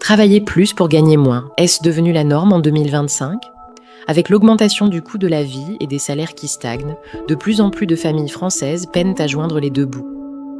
Travailler plus pour gagner moins, est-ce devenu la norme en 2025 ? Avec l'augmentation du coût de la vie et des salaires qui stagnent, de plus en plus de familles françaises peinent à joindre les deux bouts.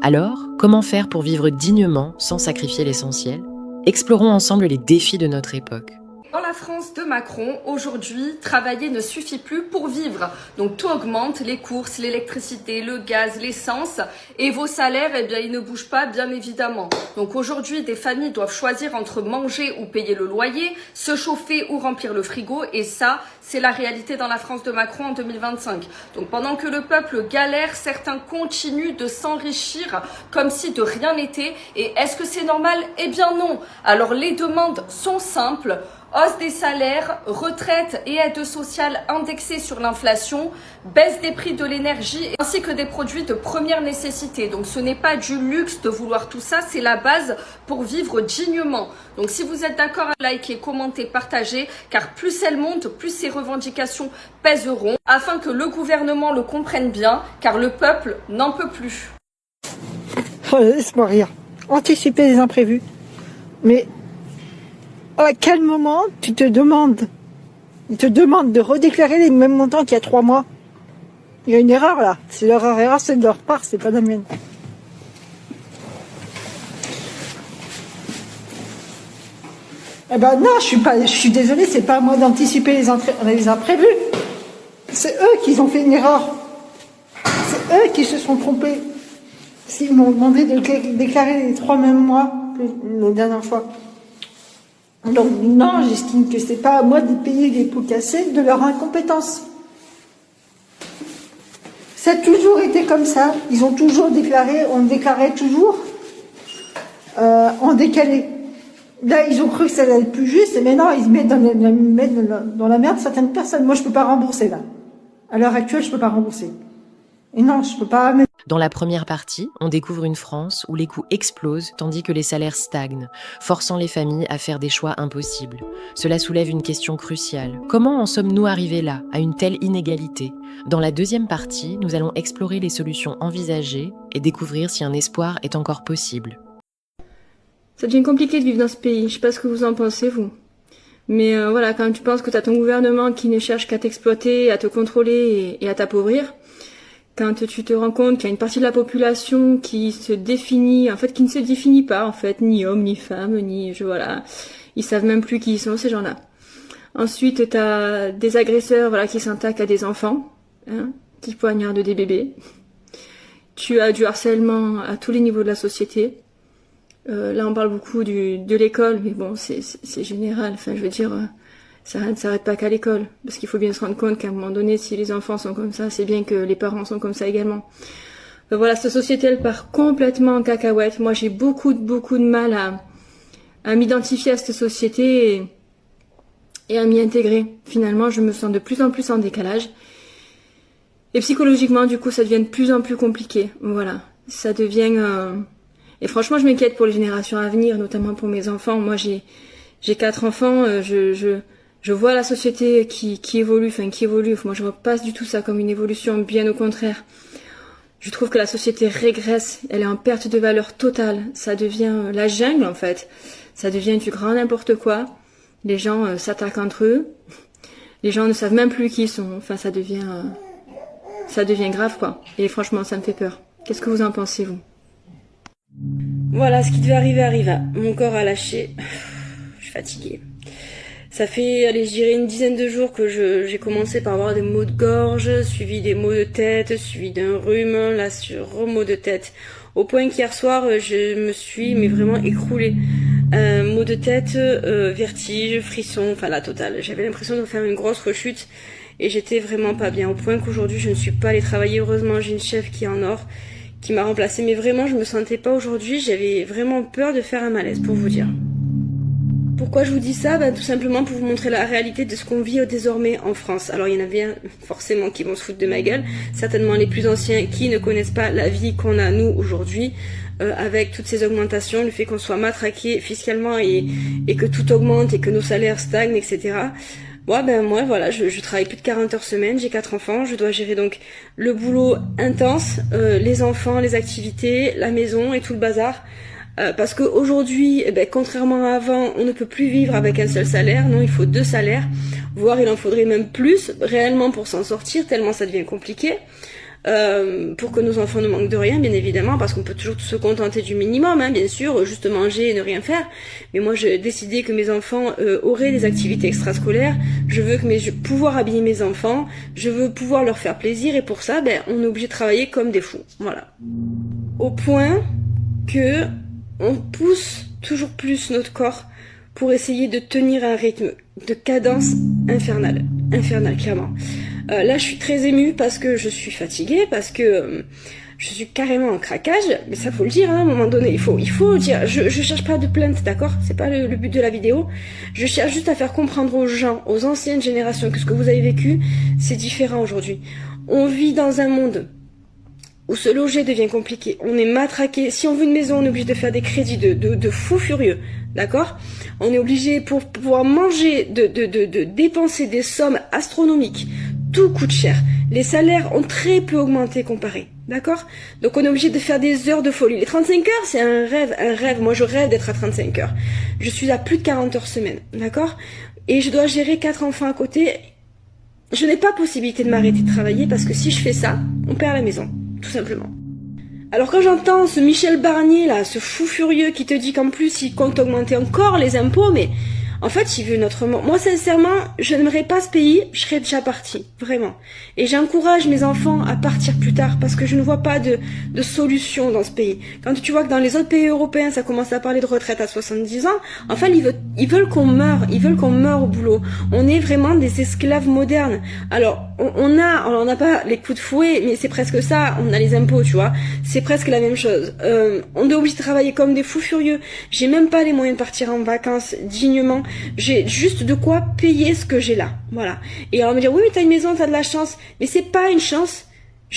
Alors, comment faire pour vivre dignement sans sacrifier l'essentiel ? Explorons ensemble les défis de notre époque. Dans la France de Macron, aujourd'hui, travailler ne suffit plus pour vivre. Donc tout augmente, les courses, l'électricité, le gaz, l'essence. Et vos salaires, eh bien, ils ne bougent pas, bien évidemment. Donc aujourd'hui, des familles doivent choisir entre manger ou payer le loyer, se chauffer ou remplir le frigo. Et ça, c'est la réalité dans la France de Macron en 2025. Donc pendant que le peuple galère, certains continuent de s'enrichir comme si de rien n'était. Et est-ce que c'est normal ? Eh bien non. Alors les demandes sont simples. Hausse des salaires, retraite et aides sociales indexées sur l'inflation, baisse des prix de l'énergie ainsi que des produits de première nécessité. Donc ce n'est pas du luxe de vouloir tout ça, c'est la base pour vivre dignement. Donc si vous êtes d'accord, likez, commentez, partagez, car plus elles montent, plus ces revendications pèseront, afin que le gouvernement le comprenne bien, car le peuple n'en peut plus. Oh, laisse-moi rire. Anticiper les imprévus. Mais à quel moment ils te demandent de redéclarer les mêmes montants qu'il y a 3 mois? Il y a une erreur là. C'est leur erreur, c'est de leur part, c'est pas la mienne. Eh ben non, je suis désolée, c'est pas à moi d'anticiper les imprévus. C'est eux qui ont fait une erreur. C'est eux qui se sont trompés. S'ils m'ont demandé de déclarer les 3 mêmes mois que la dernière fois. Donc non, j'estime que c'est pas à moi de payer les pots cassés de leur incompétence. Ça a toujours été comme ça. Ils ont toujours déclaré, on déclarait toujours en décalé. Là, ils ont cru que ça allait être plus juste, mais non, ils se mettent dans la merde certaines personnes. Moi, je peux pas rembourser là. À l'heure actuelle, je peux pas rembourser. Et non, je peux pas. Dans la première partie, on découvre une France où les coûts explosent tandis que les salaires stagnent, forçant les familles à faire des choix impossibles. Cela soulève une question cruciale. Comment en sommes-nous arrivés là, à une telle inégalité ? Dans la deuxième partie, nous allons explorer les solutions envisagées et découvrir si un espoir est encore possible. Ça devient compliqué de vivre dans ce pays, je sais pas ce que vous en pensez, vous. Mais voilà, quand tu penses que t'as ton gouvernement qui ne cherche qu'à t'exploiter, à te contrôler et à t'appauvrir, quand tu te rends compte qu'il y a une partie de la population qui se définit, en fait, qui ne se définit pas, en fait, ni homme, ni femme, voilà. Ils savent même plus qui ils sont, ces gens-là. Ensuite, t'as des agresseurs, voilà, qui s'attaquent à des enfants, hein, qui poignardent des bébés. Tu as du harcèlement à tous les niveaux de la société. Là, on parle beaucoup de l'école, mais bon, c'est général. Enfin, je veux dire, ça ne s'arrête pas qu'à l'école. Parce qu'il faut bien se rendre compte qu'à un moment donné, si les enfants sont comme ça, c'est bien que les parents sont comme ça également. Voilà, cette société, elle part complètement en cacahuète. Moi, j'ai beaucoup de mal à m'identifier à cette société et à m'y intégrer. Finalement, je me sens de plus en plus en décalage. Et psychologiquement, du coup, ça devient de plus en plus compliqué. Voilà, ça devient... Et franchement, je m'inquiète pour les générations à venir, notamment pour mes enfants. Moi, j'ai 4 enfants, je vois la société qui évolue, Moi, je vois pas du tout ça comme une évolution, bien au contraire. Je trouve que la société régresse, elle est en perte de valeur totale. Ça devient la jungle, en fait. Ça devient du grand n'importe quoi. Les gens s'attaquent entre eux. Les gens ne savent même plus qui ils sont. Enfin, ça devient grave, quoi. Et franchement, ça me fait peur. Qu'est-ce que vous en pensez, vous ? Voilà, ce qui devait arriver arriva. Mon corps a lâché. Je suis fatiguée. Ça fait, allez, je dirais une dizaine de jours que j'ai commencé par avoir des maux de gorge, suivi des maux de tête, suivi d'un rhume, là sur maux de tête. Au point qu'hier soir, je me suis vraiment écroulée. Maux de tête, vertige, frisson, enfin la totale. J'avais l'impression de faire une grosse rechute et j'étais vraiment pas bien. Au point qu'aujourd'hui, je ne suis pas allée travailler. Heureusement, j'ai une chef qui est en or, qui m'a remplacée. Mais vraiment, je me sentais pas aujourd'hui. J'avais vraiment peur de faire un malaise, pour vous dire. Pourquoi je vous dis ça ? Tout simplement pour vous montrer la réalité de ce qu'on vit désormais en France. Alors il y en a bien forcément qui vont se foutre de ma gueule, certainement les plus anciens qui ne connaissent pas la vie qu'on a nous aujourd'hui, avec toutes ces augmentations, le fait qu'on soit matraqué fiscalement et que tout augmente et que nos salaires stagnent, etc. Moi, voilà, je travaille plus de 40 heures semaine, j'ai 4 enfants, je dois gérer donc le boulot intense, les enfants, les activités, la maison et tout le bazar. Parce qu'aujourd'hui, contrairement à avant, on ne peut plus vivre avec un seul salaire. Non, il faut 2 salaires, voire il en faudrait même plus réellement pour s'en sortir, tellement ça devient compliqué. Pour que nos enfants ne manquent de rien, bien évidemment, parce qu'on peut toujours se contenter du minimum, hein, bien sûr, juste manger et ne rien faire. Mais moi, j'ai décidé que mes enfants auraient des activités extrascolaires. Je veux pouvoir habiller mes enfants, je veux pouvoir leur faire plaisir, et pour ça, on est obligé de travailler comme des fous. Voilà. Au point que on pousse toujours plus notre corps pour essayer de tenir un rythme de cadence infernale, clairement. Là, je suis très émue parce que je suis fatiguée, parce que je suis carrément en craquage, mais ça faut le dire, hein, à un moment donné, il faut dire, je cherche pas de plainte, d'accord? C'est pas le but de la vidéo. Je cherche juste à faire comprendre aux gens, aux anciennes générations, que ce que vous avez vécu, c'est différent aujourd'hui. On vit dans un monde où se loger devient compliqué, on est matraqué. Si on veut une maison, on est obligé de faire des crédits de fous furieux, d'accord? On est obligé, pour pouvoir manger, de dépenser des sommes astronomiques. Tout coûte cher. Les salaires ont très peu augmenté comparé, d'accord? Donc on est obligé de faire des heures de folie. Les 35 heures, c'est un rêve. Moi, je rêve d'être à 35 heures. Je suis à plus de 40 heures semaine, d'accord? Et je dois gérer 4 enfants à côté. Je n'ai pas possibilité de m'arrêter de travailler parce que si je fais ça, on perd la maison, tout simplement. Alors quand j'entends ce Michel Barnier là, ce fou furieux qui te dit qu'en plus il compte augmenter encore les impôts, mais en fait il veut notre mort. Moi sincèrement, je n'aimerais pas ce pays, je serais déjà partie, vraiment. Et j'encourage mes enfants à partir plus tard parce que je ne vois pas de solution dans ce pays. Quand tu vois que dans les autres pays européens ça commence à parler de retraite à 70 ans, en fait ils veulent qu'on meure au boulot. On est vraiment des esclaves modernes. Alors on n'a pas les coups de fouet, mais c'est presque ça, on a les impôts, tu vois. C'est presque la même chose. On est obligé de travailler comme des fous furieux. J'ai même pas les moyens de partir en vacances dignement. J'ai juste de quoi payer ce que j'ai là. Voilà. Et alors on me dit, oui, mais t'as une maison, t'as de la chance. Mais c'est pas une chance.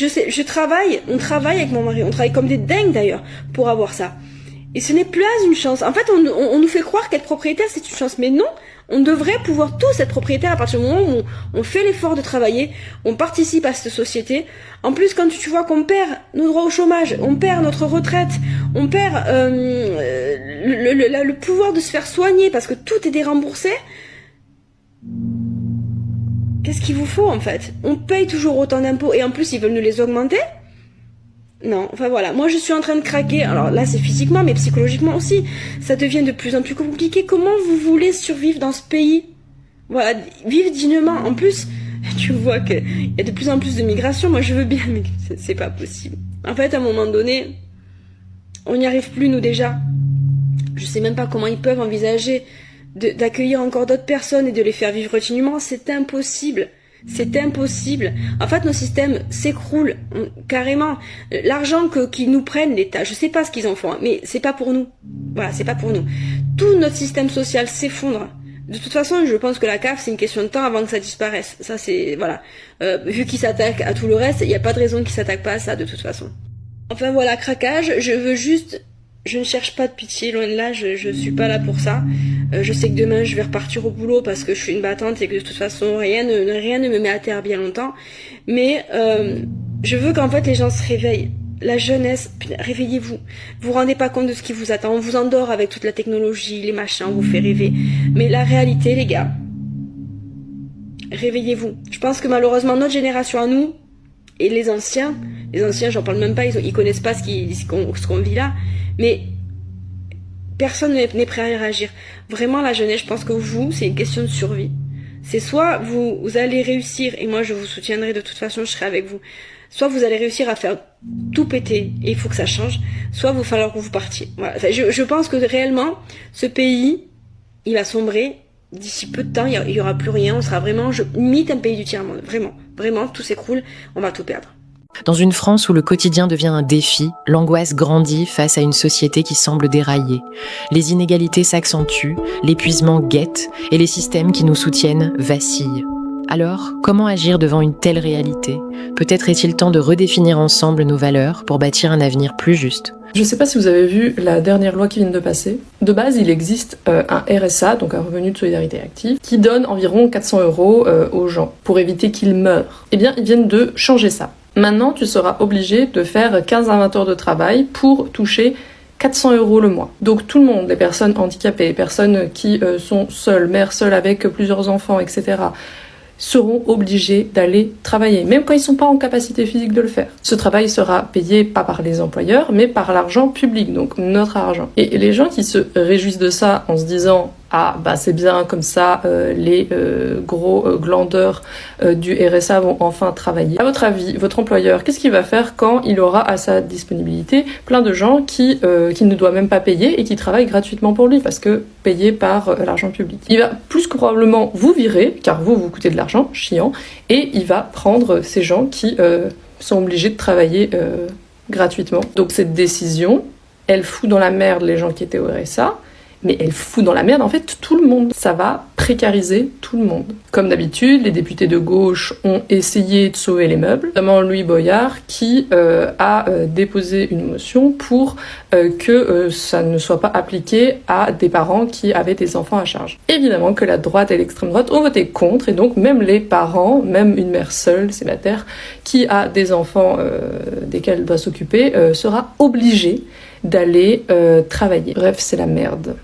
On travaille avec mon mari, on travaille comme des dingues d'ailleurs, pour avoir ça. Et ce n'est plus une chance. En fait, on nous fait croire qu'être propriétaire, c'est une chance. Mais non, on devrait pouvoir tous être propriétaires à partir du moment où on fait l'effort de travailler, on participe à cette société. En plus, quand tu vois qu'on perd nos droits au chômage, on perd notre retraite, on perd le pouvoir de se faire soigner parce que tout est déremboursé, qu'est-ce qu'il vous faut en fait? On paye toujours autant d'impôts et en plus ils veulent nous les augmenter? Non, enfin voilà, moi je suis en train de craquer, alors là c'est physiquement mais psychologiquement aussi, ça devient de plus en plus compliqué. Comment vous voulez survivre dans ce pays? Voilà, vivre dignement, en plus, tu vois qu'il y a de plus en plus de migration, moi je veux bien, mais c'est pas possible. En fait, à un moment donné, on n'y arrive plus nous déjà. Je sais même pas comment ils peuvent envisager d'accueillir encore d'autres personnes et de les faire vivre dignement, c'est impossible. C'est impossible. En fait, nos systèmes s'écroulent carrément. L'argent qu'ils nous prennent, l'État, je sais pas ce qu'ils en font, mais c'est pas pour nous. Voilà, c'est pas pour nous. Tout notre système social s'effondre. De toute façon, je pense que la CAF, c'est une question de temps avant que ça disparaisse. Ça, c'est voilà. Vu qu'ils s'attaquent à tout le reste, il n'y a pas de raison qu'ils s'attaquent pas à ça de toute façon. Enfin voilà, craquage. Je ne cherche pas de pitié, loin de là, je suis pas là pour ça. Je sais que demain je vais repartir au boulot parce que je suis une battante et que de toute façon rien ne me met à terre bien longtemps. Mais je veux qu'en fait les gens se réveillent. La jeunesse, réveillez-vous. Vous vous rendez pas compte de ce qui vous attend. On vous endort avec toute la technologie, les machins, on vous fait rêver. Mais la réalité, les gars, réveillez-vous. Je pense que malheureusement notre génération à nous et les anciens, j'en parle même pas, ils connaissent pas ce qu'on vit là. Mais personne n'est prêt à réagir. Vraiment, la jeunesse, je pense que vous, c'est une question de survie. C'est soit vous allez réussir, et moi je vous soutiendrai de toute façon, je serai avec vous. Soit vous allez réussir à faire tout péter, et il faut que ça change. Soit il va falloir que vous partiez. Voilà. Enfin, je pense que réellement, ce pays, il va sombrer. D'ici peu de temps, il y aura plus rien. On sera vraiment, limite un pays du tiers-monde. Vraiment, tout s'écroule. On va tout perdre. Dans une France où le quotidien devient un défi, l'angoisse grandit face à une société qui semble dérailler. Les inégalités s'accentuent, l'épuisement guette et les systèmes qui nous soutiennent vacillent. Alors, comment agir devant une telle réalité? Peut-être est-il temps de redéfinir ensemble nos valeurs pour bâtir un avenir plus juste. Je ne sais pas si vous avez vu la dernière loi qui vient de passer. De base, il existe un RSA, donc un revenu de solidarité active, qui donne environ 400 € aux gens pour éviter qu'ils meurent. Eh bien, ils viennent de changer ça. Maintenant, tu seras obligé de faire 15 à 20 heures de travail pour toucher 400 € le mois. Donc tout le monde, les personnes handicapées, les personnes qui sont seules, mères seules avec plusieurs enfants, etc., seront obligés d'aller travailler, même quand ils ne sont pas en capacité physique de le faire. Ce travail sera payé pas par les employeurs, mais par l'argent public, donc notre argent. Et les gens qui se réjouissent de ça en se disant « Ah, bah c'est bien, comme ça, les gros glandeurs du RSA vont enfin travailler ». À votre avis, votre employeur, qu'est-ce qu'il va faire quand il aura à sa disponibilité plein de gens qui ne doivent même pas payer et qui travaillent gratuitement pour lui, parce que payés par l'argent public. Il va plus que probablement vous virer, car vous coûtez de l'argent, chiant, et il va prendre ces gens qui sont obligés de travailler gratuitement. Donc cette décision, elle fout dans la merde les gens qui étaient au RSA, mais elle fout dans la merde en fait tout le monde. Ça va précariser tout le monde. Comme d'habitude, les députés de gauche ont essayé de sauver les meubles, notamment Louis Boyard qui a déposé une motion pour que ça ne soit pas appliqué à des parents qui avaient des enfants à charge. Évidemment que la droite et l'extrême droite ont voté contre, et donc même les parents, même une mère seule, célibataire, qui a des enfants desquels elle doit s'occuper, sera obligée d'aller travailler. Bref, c'est la merde.